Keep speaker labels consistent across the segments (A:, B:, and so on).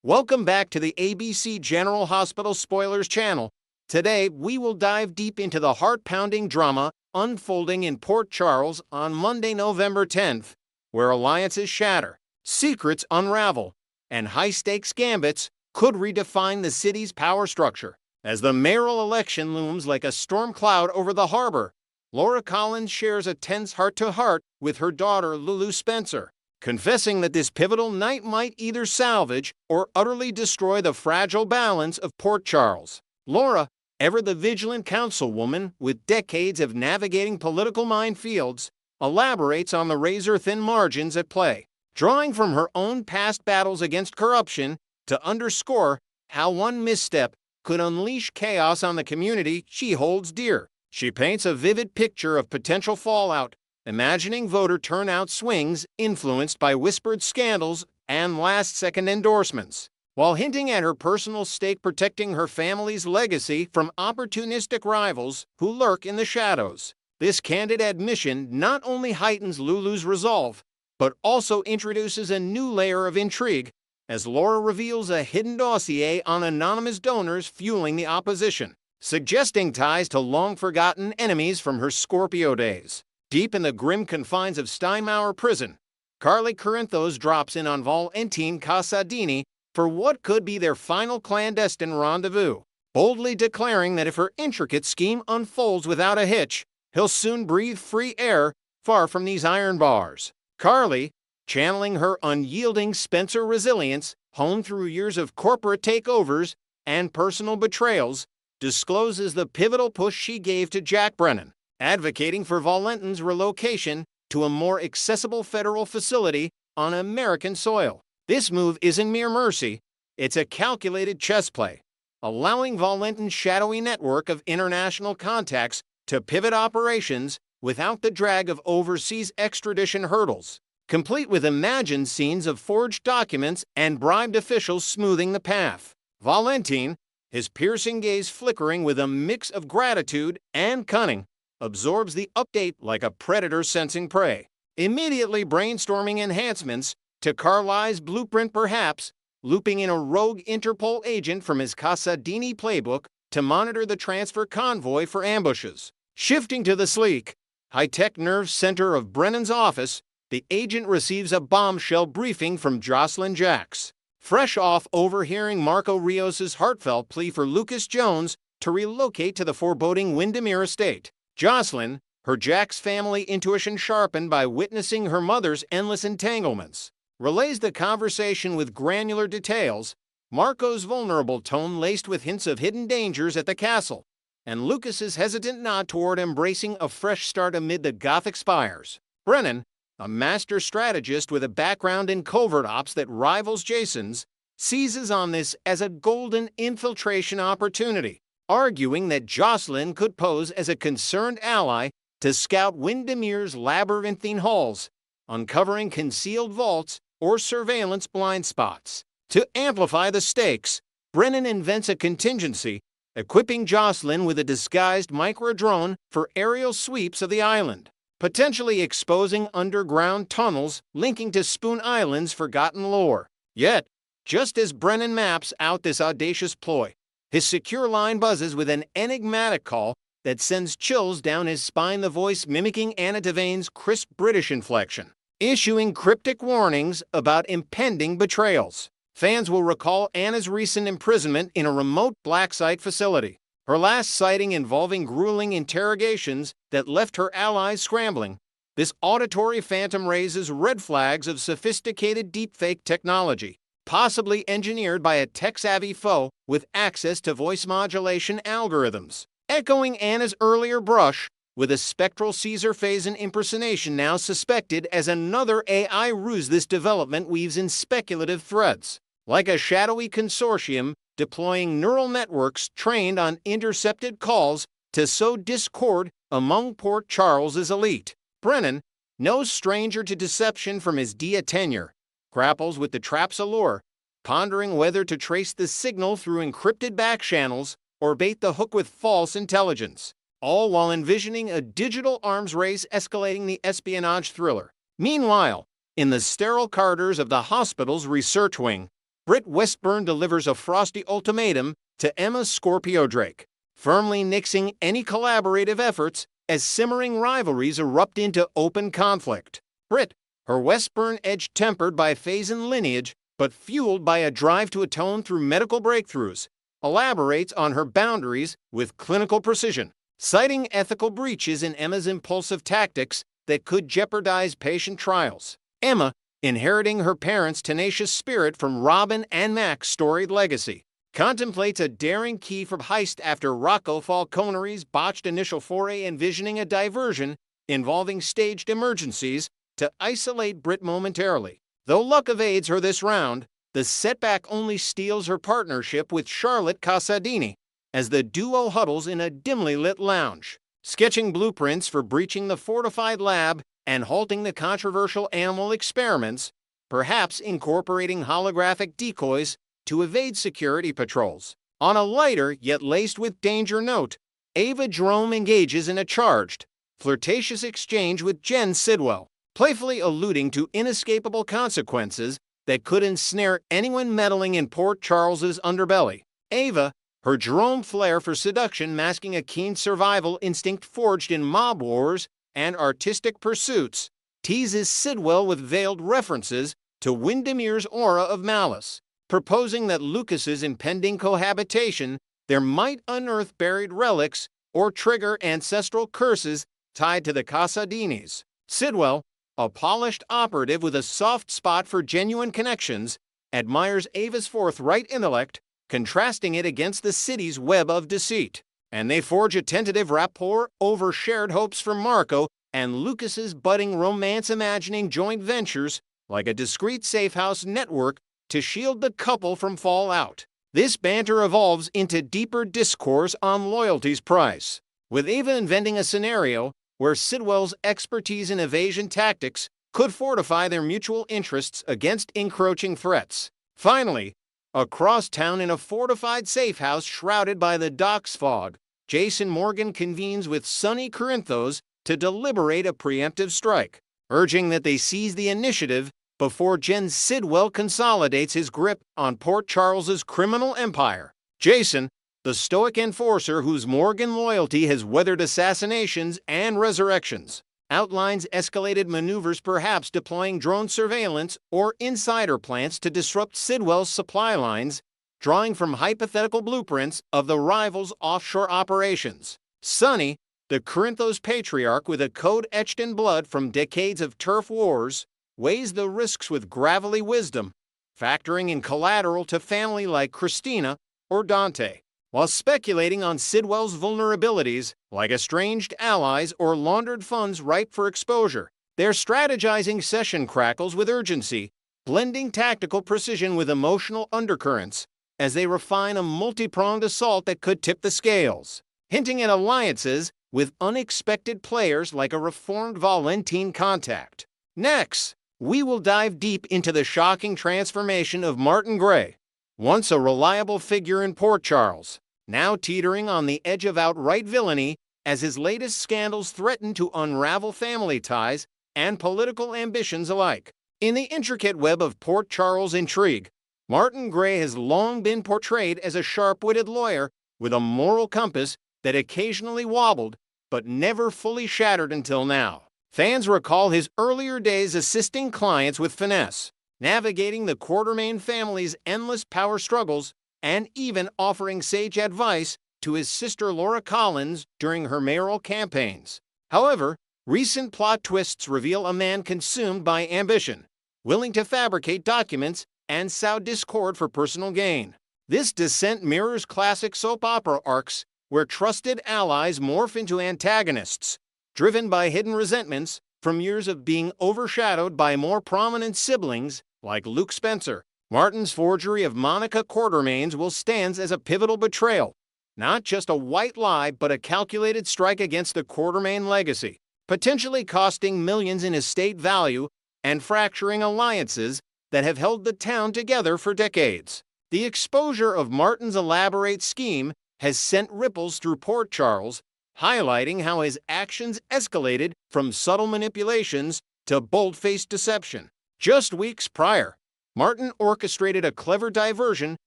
A: Welcome back to the ABC General Hospital Spoilers channel. Today, we will dive deep into the heart-pounding drama unfolding in Port Charles on Monday, November 10th, where alliances shatter, secrets unravel, and high-stakes gambits could redefine the city's power structure. As the mayoral election looms like a storm cloud over the harbor, Laura Collins shares a tense heart-to-heart with her daughter Lulu Spencer, confessing that this pivotal night might either salvage or utterly destroy the fragile balance of Port Charles. Laura, ever the vigilant councilwoman with decades of navigating political minefields, elaborates on the razor-thin margins at play, drawing from her own past battles against corruption to underscore how one misstep could unleash chaos on the community she holds dear. She paints a vivid picture of potential fallout, imagining voter turnout swings influenced by whispered scandals and last-second endorsements, while hinting at her personal stake protecting her family's legacy from opportunistic rivals who lurk in the shadows. This candid admission not only heightens Lulu's resolve, but also introduces a new layer of intrigue as Laura reveals a hidden dossier on anonymous donors fueling the opposition, suggesting ties to long-forgotten enemies from her Scorpio days. Deep in the grim confines of Steinmauer prison, Carly Corinthos drops in on Valentin Casadini for what could be their final clandestine rendezvous, boldly declaring that if her intricate scheme unfolds without a hitch, he'll soon breathe free air far from these iron bars. Carly, channeling her unyielding Spencer resilience, honed through years of corporate takeovers and personal betrayals, discloses the pivotal push she gave to Jack Brennan, advocating for Valentin's relocation to a more accessible federal facility on American soil. This move isn't mere mercy, it's a calculated chess play, allowing Valentin's shadowy network of international contacts to pivot operations without the drag of overseas extradition hurdles, complete with imagined scenes of forged documents and bribed officials smoothing the path. Valentin, his piercing gaze flickering with a mix of gratitude and cunning, absorbs the update like a predator sensing prey, immediately brainstorming enhancements to Carly's blueprint, perhaps looping in a rogue Interpol agent from his Casadini playbook to monitor the transfer convoy for ambushes. Shifting to the sleek, high-tech nerve center of Brennan's office, the agent receives a bombshell briefing from Jocelyn Jacks, fresh off overhearing Marco Rios' heartfelt plea for Lucas Jones to relocate to the foreboding Windermere estate. Jocelyn, her Jack's family intuition sharpened by witnessing her mother's endless entanglements, relays the conversation with granular details, Marco's vulnerable tone laced with hints of hidden dangers at the castle, and Lucas's hesitant nod toward embracing a fresh start amid the Gothic spires. Brennan, a master strategist with a background in covert ops that rivals Jason's, seizes on this as a golden infiltration opportunity, arguing that Jocelyn could pose as a concerned ally to scout Windermere's labyrinthine halls, uncovering concealed vaults or surveillance blind spots. To amplify the stakes, Brennan invents a contingency, equipping Jocelyn with a disguised microdrone for aerial sweeps of the island, potentially exposing underground tunnels linking to Spoon Island's forgotten lore. Yet, just as Brennan maps out this audacious ploy, his secure line buzzes with an enigmatic call that sends chills down his spine, the voice mimicking Anna Devane's crisp British inflection, issuing cryptic warnings about impending betrayals. Fans will recall Anna's recent imprisonment in a remote black site facility, her last sighting involving grueling interrogations that left her allies scrambling. This auditory phantom raises red flags of sophisticated deepfake technology, possibly engineered by a tech-savvy foe with access to voice modulation algorithms, echoing Anna's earlier brush with a spectral Caesar Phazon impersonation now suspected as another AI ruse. This development weaves in speculative threads, like a shadowy consortium deploying neural networks trained on intercepted calls to sow discord among Port Charles's elite. Brennan, no stranger to deception from his DIA tenure, grapples with the trap's allure, pondering whether to trace the signal through encrypted back channels or bait the hook with false intelligence, all while envisioning a digital arms race escalating the espionage thriller. Meanwhile, in the sterile corridors of the hospital's research wing, Britt Westburn delivers a frosty ultimatum to Emma's Scorpio Drake, firmly nixing any collaborative efforts as simmering rivalries erupt into open conflict. Britt, her Westburn edge tempered by Phazon lineage, but fueled by a drive to atone through medical breakthroughs, elaborates on her boundaries with clinical precision, citing ethical breaches in Emma's impulsive tactics that could jeopardize patient trials. Emma, inheriting her parents' tenacious spirit from Robin and Mac's storied legacy, contemplates a daring Kiefer heist after Rocco Falcone's botched initial foray, envisioning a diversion involving staged emergencies to isolate Britt momentarily. Though luck evades her this round, the setback only steals her partnership with Charlotte Casadini as the duo huddles in a dimly lit lounge, sketching blueprints for breaching the fortified lab and halting the controversial animal experiments, perhaps incorporating holographic decoys to evade security patrols. On a lighter yet laced with danger note, Ava Jerome engages in a charged, flirtatious exchange with Jen Sidwell, playfully alluding to inescapable consequences that could ensnare anyone meddling in Port Charles's underbelly. Ava, her Jerome flair for seduction masking a keen survival instinct forged in mob wars and artistic pursuits, teases Sidwell with veiled references to Windemere's aura of malice, proposing that Lucas's impending cohabitation there might unearth buried relics or trigger ancestral curses tied to the Casadinis. Sidwell, a polished operative with a soft spot for genuine connections, admires Ava's forthright intellect, contrasting it against the city's web of deceit, and they forge a tentative rapport over shared hopes for Marco and Lucas's budding romance-imagining joint ventures like a discreet safe-house network to shield the couple from fallout. This banter evolves into deeper discourse on loyalty's price, with Ava inventing a scenario where Sidwell's expertise in evasion tactics could fortify their mutual interests against encroaching threats. Finally, across town in a fortified safe house shrouded by the dock's fog, Jason Morgan convenes with Sonny Corinthos to deliberate a preemptive strike, urging that they seize the initiative before Jen Sidwell consolidates his grip on Port Charles's criminal empire. Jason, the stoic enforcer whose Morgan loyalty has weathered assassinations and resurrections, outlines escalated maneuvers, perhaps deploying drone surveillance or insider plans to disrupt Sidwell's supply lines, drawing from hypothetical blueprints of the rival's offshore operations. Sonny, the Corinthos patriarch with a code etched in blood from decades of turf wars, weighs the risks with gravelly wisdom, factoring in collateral to family like Christina or Dante, while speculating on Sidwell's vulnerabilities, like estranged allies or laundered funds ripe for exposure. Their strategizing session crackles with urgency, blending tactical precision with emotional undercurrents as they refine a multi-pronged assault that could tip the scales, hinting at alliances with unexpected players like a reformed Valentin contact. Next, we will dive deep into the shocking transformation of Martin Gray, once a reliable figure in Port Charles, now teetering on the edge of outright villainy as his latest scandals threaten to unravel family ties and political ambitions alike. In the intricate web of Port Charles intrigue, Martin Gray has long been portrayed as a sharp-witted lawyer with a moral compass that occasionally wobbled but never fully shattered until now. Fans recall his earlier days assisting clients with finesse, navigating the Quartermain family's endless power struggles, and even offering sage advice to his sister Laura Collins during her mayoral campaigns. However, recent plot twists reveal a man consumed by ambition, willing to fabricate documents and sow discord for personal gain. This descent mirrors classic soap opera arcs where trusted allies morph into antagonists, driven by hidden resentments from years of being overshadowed by more prominent siblings like Luke Spencer. Martin's forgery of Monica Quartermain's will stand as a pivotal betrayal, not just a white lie but a calculated strike against the Quartermain legacy, potentially costing millions in estate value and fracturing alliances that have held the town together for decades. The exposure of Martin's elaborate scheme has sent ripples through Port Charles, highlighting how his actions escalated from subtle manipulations to bold-faced deception. Just weeks prior, Martin orchestrated a clever diversion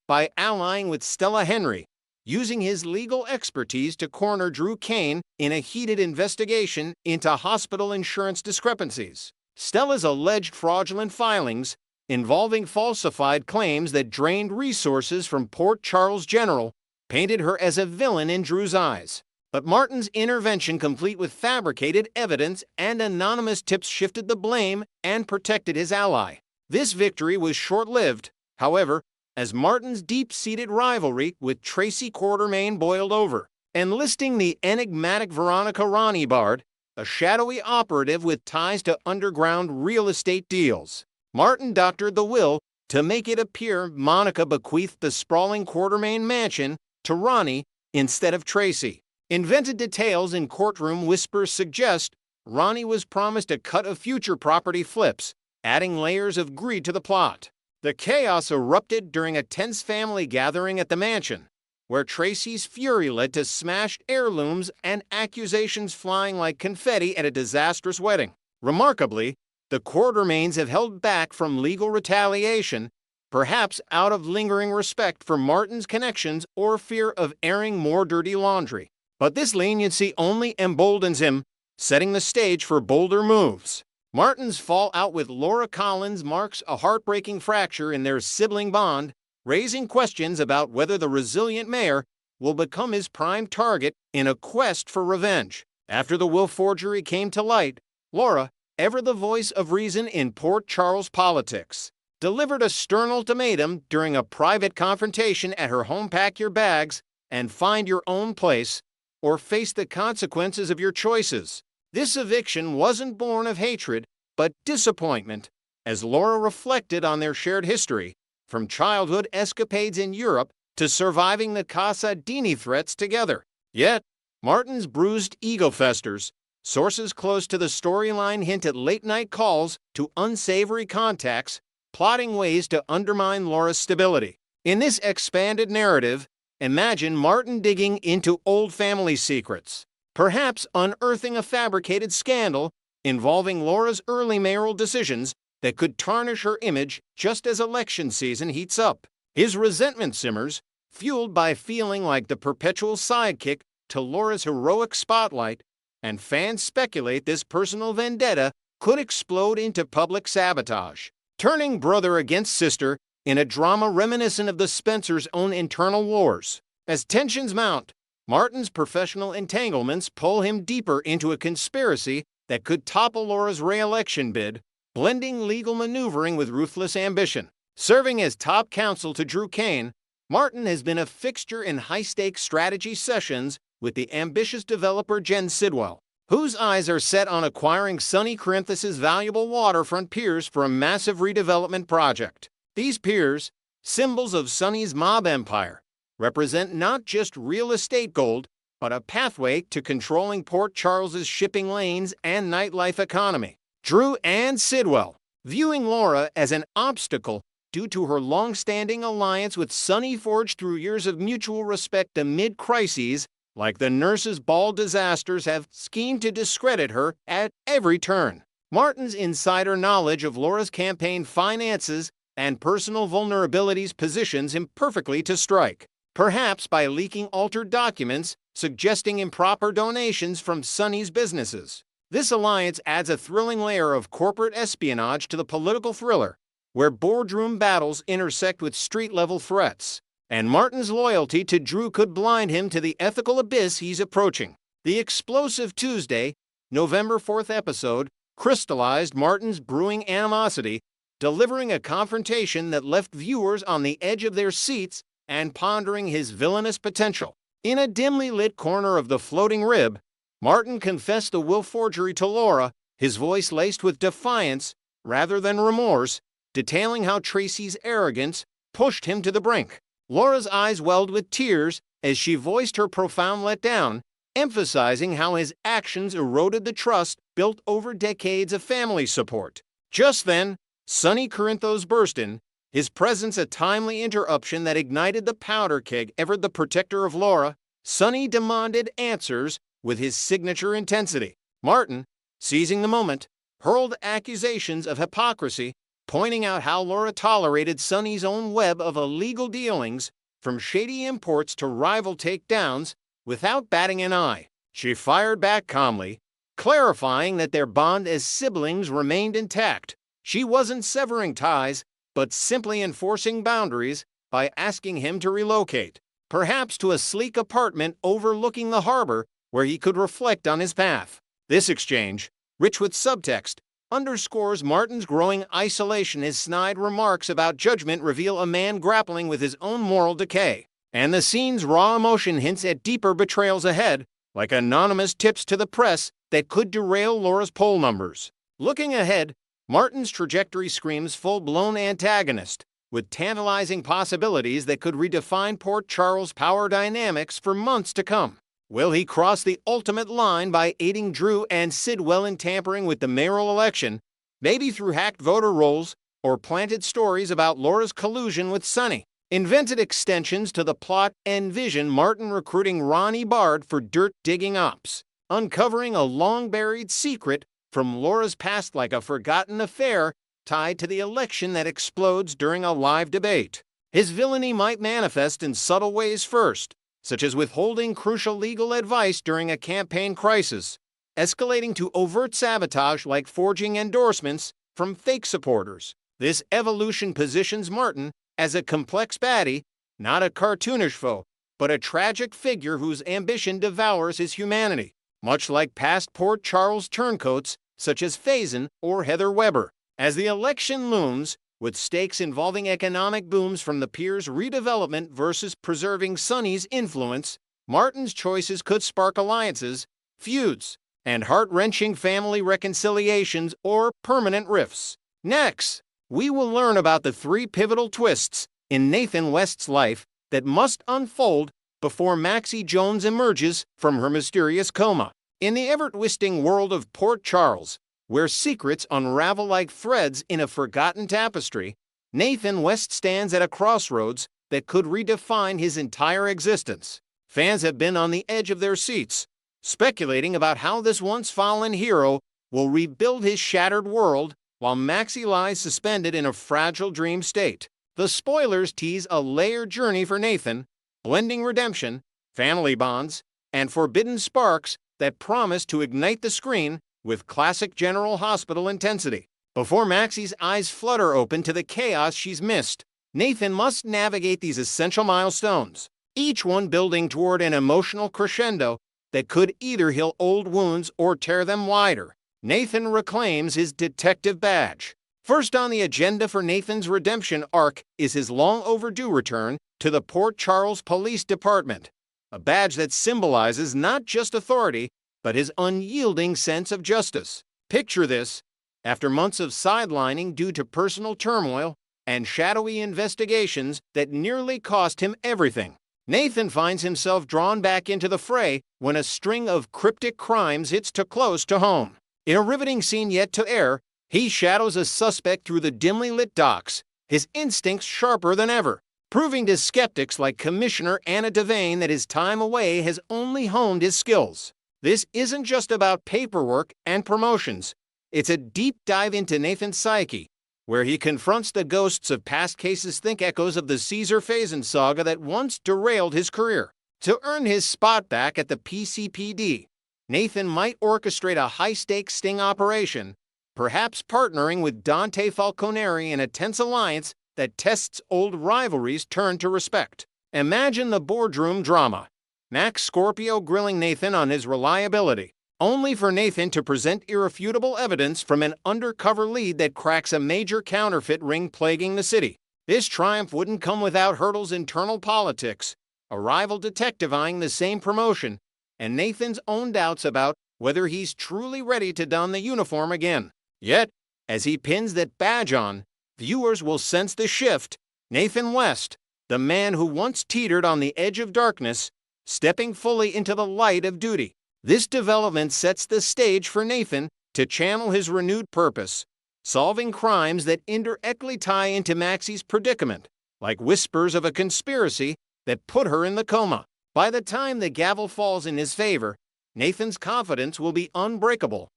A: by allying with Stella Henry, using his legal expertise to corner Drew Kane in a heated investigation into hospital insurance discrepancies. Stella's alleged fraudulent filings, involving falsified claims that drained resources from Port Charles General, painted her as a villain in Drew's eyes. But Martin's intervention, complete with fabricated evidence and anonymous tips, shifted the blame and protected his ally. This victory was short-lived, however, as Martin's deep-seated rivalry with Tracy Quartermaine boiled over. Enlisting the enigmatic Veronica Ronibard, a shadowy operative with ties to underground real estate deals, Martin doctored the will to make it appear Monica bequeathed the sprawling Quartermaine mansion to Ronnie instead of Tracy. Invented details in courtroom whispers suggest Ronnie was promised a cut of future property flips, adding layers of greed to the plot. The chaos erupted during a tense family gathering at the mansion, where Tracy's fury led to smashed heirlooms and accusations flying like confetti at a disastrous wedding. Remarkably, the Quartermaines have held back from legal retaliation, perhaps out of lingering respect for Martin's connections or fear of airing more dirty laundry. But this leniency only emboldens him, setting the stage for bolder moves. Martin's fallout with Laura Collins marks a heartbreaking fracture in their sibling bond, raising questions about whether the resilient mayor will become his prime target in a quest for revenge. After the will forgery came to light, Laura, ever the voice of reason in Port Charles politics, delivered a stern ultimatum during a private confrontation at her home: pack your bags and find your own place, or face the consequences of your choices. This eviction wasn't born of hatred, but disappointment, as Laura reflected on their shared history, from childhood escapades in Europe to surviving the Casa Dini threats together. Yet, Martin's bruised ego festers. Sources close to the storyline hint at late-night calls to unsavory contacts, plotting ways to undermine Laura's stability. In this expanded narrative, imagine Martin digging into old family secrets, perhaps unearthing a fabricated scandal involving Laura's early mayoral decisions that could tarnish her image just as election season heats up. His resentment simmers, fueled by feeling like the perpetual sidekick to Laura's heroic spotlight, and fans speculate this personal vendetta could explode into public sabotage, turning brother against sister in a drama reminiscent of the Spencers' own internal wars. As tensions mount, Martin's professional entanglements pull him deeper into a conspiracy that could topple Laura's re-election bid, blending legal maneuvering with ruthless ambition. Serving as top counsel to Drew Kane, Martin has been a fixture in high-stakes strategy sessions with the ambitious developer Jen Sidwell, whose eyes are set on acquiring Sonny Corinthus's valuable waterfront piers for a massive redevelopment project. These piers, symbols of Sonny's mob empire, represent not just real estate gold, but a pathway to controlling Port Charles's shipping lanes and nightlife economy. Drew and Sidwell, viewing Laura as an obstacle due to her long-standing alliance with Sonny, forged through years of mutual respect amid crises like the nurses' ball disasters, have schemed to discredit her at every turn. Martin's insider knowledge of Laura's campaign finances and personal vulnerabilities positions him perfectly to strike, perhaps by leaking altered documents suggesting improper donations from Sonny's businesses. This alliance adds a thrilling layer of corporate espionage to the political thriller, where boardroom battles intersect with street-level threats. And Martin's loyalty to Drew could blind him to the ethical abyss he's approaching. The explosive Tuesday, November 4th episode crystallized Martin's brewing animosity, delivering a confrontation that left viewers on the edge of their seats and pondering his villainous potential. In a dimly lit corner of the floating rib, Martin confessed the will forgery to Laura, his voice laced with defiance rather than remorse, detailing how Tracy's arrogance pushed him to the brink. Laura's eyes welled with tears as she voiced her profound letdown, emphasizing how his actions eroded the trust built over decades of family support. Just then, Sonny Corinthos burst in, his presence a timely interruption that ignited the powder keg. Ever the protector of Laura, Sonny demanded answers with his signature intensity. Martin, seizing the moment, hurled accusations of hypocrisy, pointing out how Laura tolerated Sonny's own web of illegal dealings, from shady imports to rival takedowns, without batting an eye. She fired back calmly, clarifying that their bond as siblings remained intact. She wasn't severing ties, but simply enforcing boundaries by asking him to relocate, perhaps to a sleek apartment overlooking the harbor where he could reflect on his path. This exchange, rich with subtext, underscores Martin's growing isolation. His snide remarks about judgment reveal a man grappling with his own moral decay, and the scene's raw emotion hints at deeper betrayals ahead, like anonymous tips to the press that could derail Laura's poll numbers. Looking ahead, Martin's trajectory screams full-blown antagonist, with tantalizing possibilities that could redefine Port Charles' power dynamics for months to come. Will he cross the ultimate line by aiding Drew and Sidwell in tampering with the mayoral election, maybe through hacked voter rolls or planted stories about Laura's collusion with Sonny? Invented extensions to the plot envision Martin recruiting Ronnie Bard for dirt-digging ops, uncovering a long-buried secret from Laura's past like a forgotten affair tied to the election that explodes during a live debate. His villainy might manifest in subtle ways first, such as withholding crucial legal advice during a campaign crisis, escalating to overt sabotage like forging endorsements from fake supporters. This evolution positions Martin as a complex baddie, not a cartoonish foe, but a tragic figure whose ambition devours his humanity, much like past Port Charles turncoats such as Faison or Heather Weber. As the election looms, with stakes involving economic booms from the pier's redevelopment versus preserving Sonny's influence, Martin's choices could spark alliances, feuds, and heart-wrenching family reconciliations or permanent rifts. Next, we will learn about the three pivotal twists in Nathan West's life that must unfold before Maxie Jones emerges from her mysterious coma. In the ever-twisting world of Port Charles, where secrets unravel like threads in a forgotten tapestry, Nathan West stands at a crossroads that could redefine his entire existence. Fans have been on the edge of their seats, speculating about how this once-fallen hero will rebuild his shattered world while Maxie lies suspended in a fragile dream state. The spoilers tease a layered journey for Nathan, blending redemption, family bonds, and forbidden sparks that promise to ignite the screen with classic General Hospital intensity. Before Maxie's eyes flutter open to the chaos she's missed, Nathan must navigate these essential milestones, each one building toward an emotional crescendo that could either heal old wounds or tear them wider. Nathan reclaims his detective badge. First on the agenda for Nathan's redemption arc is his long-overdue return to the Port Charles Police Department, a badge that symbolizes not just authority, but his unyielding sense of justice. Picture this: after months of sidelining due to personal turmoil and shadowy investigations that nearly cost him everything, Nathan finds himself drawn back into the fray when a string of cryptic crimes hits too close to home. In a riveting scene yet to air, he shadows a suspect through the dimly lit docks, his instincts sharper than ever, proving to skeptics like Commissioner Anna Devane that his time away has only honed his skills. This isn't just about paperwork and promotions. It's a deep dive into Nathan's psyche, where he confronts the ghosts of past cases, think echoes of the Caesar Faison saga that once derailed his career. To earn his spot back at the PCPD, Nathan might orchestrate a high-stakes sting operation, perhaps partnering with Dante Falconeri in a tense alliance that tests old rivalries turned to respect. Imagine the boardroom drama. Max Scorpio grilling Nathan on his reliability, only for Nathan to present irrefutable evidence from an undercover lead that cracks a major counterfeit ring plaguing the city. This triumph wouldn't come without hurdles: internal politics, a rival detective eyeing the same promotion, and Nathan's own doubts about whether he's truly ready to don the uniform again. Yet, as he pins that badge on, viewers will sense the shift. Nathan West, the man who once teetered on the edge of darkness, stepping fully into the light of duty. This development sets the stage for Nathan to channel his renewed purpose, solving crimes that indirectly tie into Maxie's predicament, like whispers of a conspiracy that put her in the coma. By the time the gavel falls in his favor, Nathan's confidence will be unbreakable,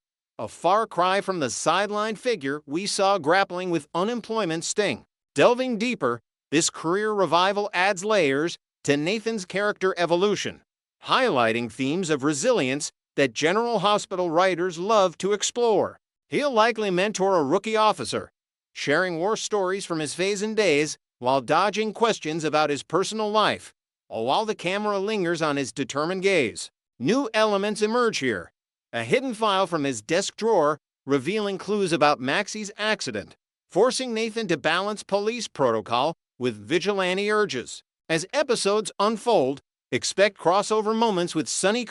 A: a far cry from the sideline figure we saw grappling with unemployment's sting. Delving deeper, this career revival adds layers to Nathan's character evolution, highlighting themes of resilience that General Hospital writers love to explore. He'll likely mentor a rookie officer, sharing war stories from his phase-in days while dodging questions about his personal life, all while the camera lingers on his determined gaze. New elements emerge here. A hidden file from his desk drawer revealing clues about Maxie's accident, forcing Nathan to balance police protocol with vigilante urges. As episodes unfold, expect crossover moments with Sonny,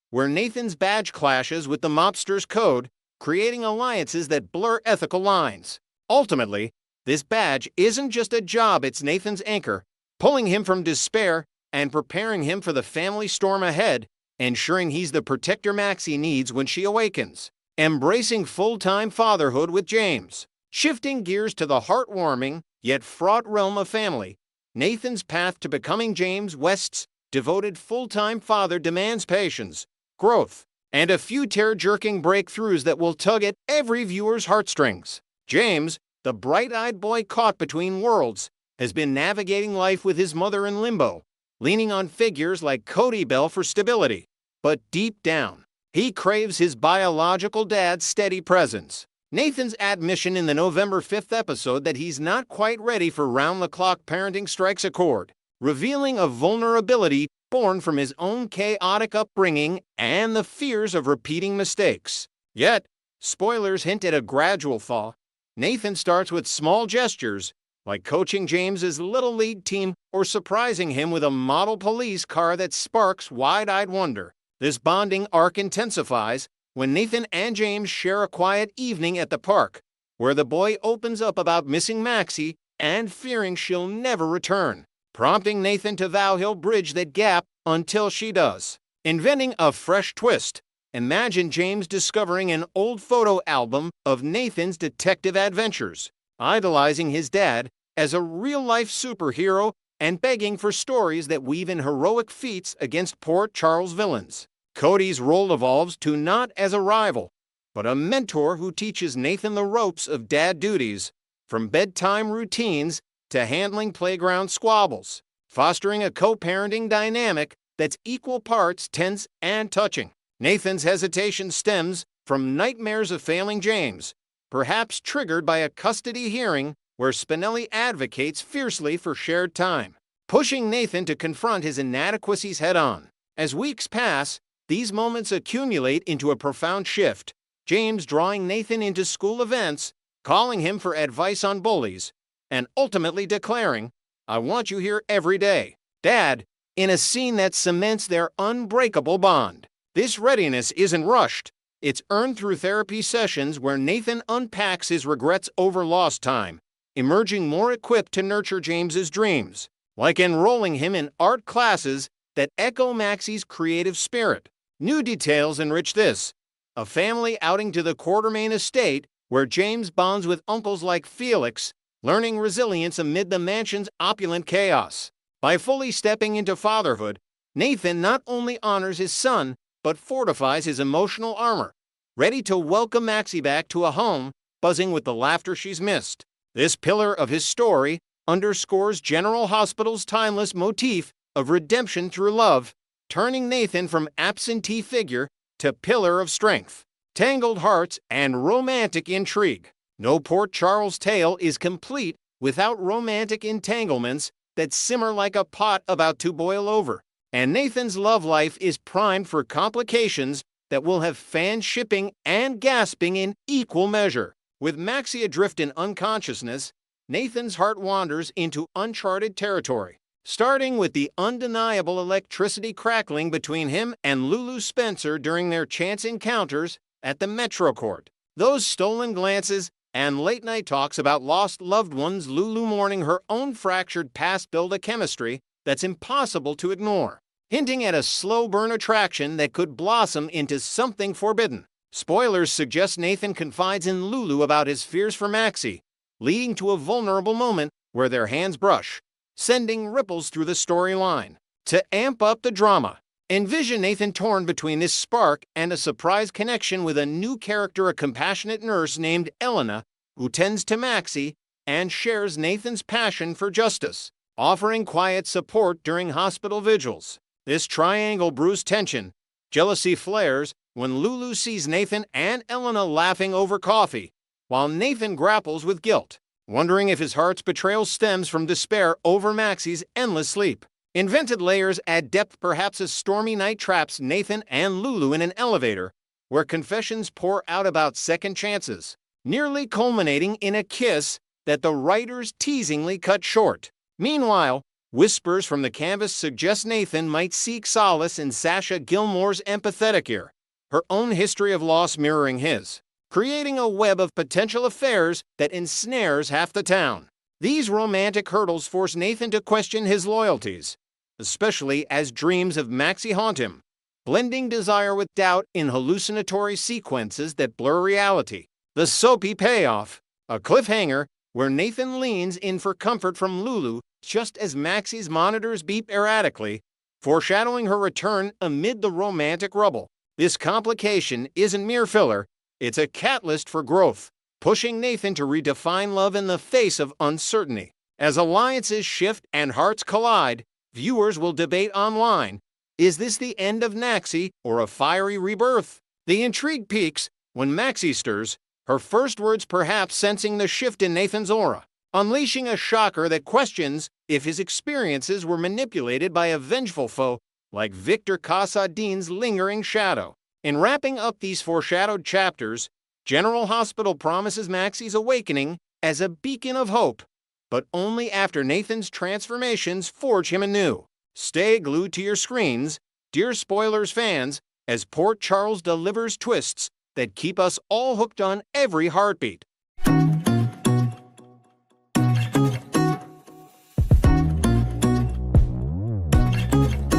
A: where Nathan's badge clashes with the mobster's code, creating alliances that blur ethical lines. Ultimately, this badge isn't just a job, it's Nathan's anchor, pulling him from despair and preparing him for the family storm ahead, ensuring he's the protector Maxie needs when she awakens. Embracing full-time fatherhood with James. Shifting gears to the heartwarming, yet fraught realm of family, Nathan's path to becoming James West's devoted full-time father demands patience, growth, and a few tear-jerking breakthroughs that will tug at every viewer's heartstrings. James, the bright-eyed boy caught between worlds, has been navigating life with his mother in limbo, leaning on figures like Cody Bell for stability. But deep down, he craves his biological dad's steady presence. Nathan's admission in the November 5th episode that he's not quite ready for round-the-clock parenting strikes a chord, revealing a vulnerability born from his own chaotic upbringing and the fears of repeating mistakes. Yet, spoilers hint at a gradual thaw. Nathan starts with small gestures, like coaching James's little league team or surprising him with a model police car that sparks wide-eyed wonder. This bonding arc intensifies when Nathan and James share a quiet evening at the park, where the boy opens up about missing Maxie and fearing she'll never return, prompting Nathan to vow he'll bridge that gap until she does. Inventing a fresh twist, imagine James discovering an old photo album of Nathan's detective adventures, idolizing his dad as a real-life superhero and begging for stories that weave in heroic feats against Port Charles villains. Cody's role evolves to not as a rival, but a mentor who teaches Nathan the ropes of dad duties, from bedtime routines to handling playground squabbles, fostering a co-parenting dynamic that's equal parts tense and touching. Nathan's hesitation stems from nightmares of failing James, perhaps triggered by a custody hearing where Spinelli advocates fiercely for shared time, pushing Nathan to confront his inadequacies head-on. As weeks pass, these moments accumulate into a profound shift, James drawing Nathan into school events, calling him for advice on bullies, and ultimately declaring, "I want you here every day, Dad," in a scene that cements their unbreakable bond. This readiness isn't rushed. It's earned through therapy sessions where Nathan unpacks his regrets over lost time, emerging more equipped to nurture James's dreams, like enrolling him in art classes that echo Maxie's creative spirit. New details enrich this. A family outing to the Quartermain estate where James bonds with uncles like Felix, learning resilience amid the mansion's opulent chaos. By fully stepping into fatherhood, Nathan not only honors his son, but fortifies his emotional armor, ready to welcome Maxie back to a home buzzing with the laughter she's missed. This pillar of his story underscores General Hospital's timeless motif of redemption through love, turning Nathan from absentee figure to pillar of strength, tangled hearts, and romantic intrigue. No Port Charles tale is complete without romantic entanglements that simmer like a pot about to boil over. And Nathan's love life is primed for complications that will have fans shipping and gasping in equal measure. With Maxie adrift in unconsciousness, Nathan's heart wanders into uncharted territory, starting with the undeniable electricity crackling between him and Lulu Spencer during their chance encounters at the Metro Court. Those stolen glances and late-night talks about lost loved ones, Lulu mourning her own fractured past build a chemistry that's impossible to ignore, hinting at a slow-burn attraction that could blossom into something forbidden. Spoilers suggest Nathan confides in Lulu about his fears for Maxie, leading to a vulnerable moment where their hands brush, sending ripples through the storyline. To amp up the drama, Envision Nathan torn between this spark and a surprise connection with a new character, a compassionate nurse named Elena, who tends to Maxie and shares Nathan's passion for justice, offering quiet support during hospital vigils. This triangle brews tension. Jealousy flares when Lulu sees Nathan and Elena laughing over coffee, while Nathan grapples with guilt, wondering if his heart's betrayal stems from despair over Maxie's endless sleep. Invented layers add depth. Perhaps a stormy night traps Nathan and Lulu in an elevator, where confessions pour out about second chances, nearly culminating in a kiss that the writers teasingly cut short. Meanwhile, whispers from the canvas suggest Nathan might seek solace in Sasha Gilmore's empathetic ear, her own history of loss mirroring his, creating a web of potential affairs that ensnares half the town. These romantic hurdles force Nathan to question his loyalties, especially as dreams of Maxie haunt him, blending desire with doubt in hallucinatory sequences that blur reality. The soapy payoff, a cliffhanger where Nathan leans in for comfort from Lulu just as Maxie's monitors beep erratically, foreshadowing her return amid the romantic rubble. This complication isn't mere filler, it's a catalyst for growth, pushing Nathan to redefine love in the face of uncertainty. As alliances shift and hearts collide, viewers will debate online, is this the end of Maxie or a fiery rebirth? The intrigue peaks when Maxie stirs, her first words perhaps sensing the shift in Nathan's aura, unleashing a shocker that questions if his experiences were manipulated by a vengeful foe like Victor Casadin's lingering shadow. In wrapping up these foreshadowed chapters, General Hospital promises Maxie's awakening as a beacon of hope, but only after Nathan's transformations forge him anew. Stay glued to your screens, dear Spoilers fans, as Port Charles delivers twists that keep us all hooked on every heartbeat.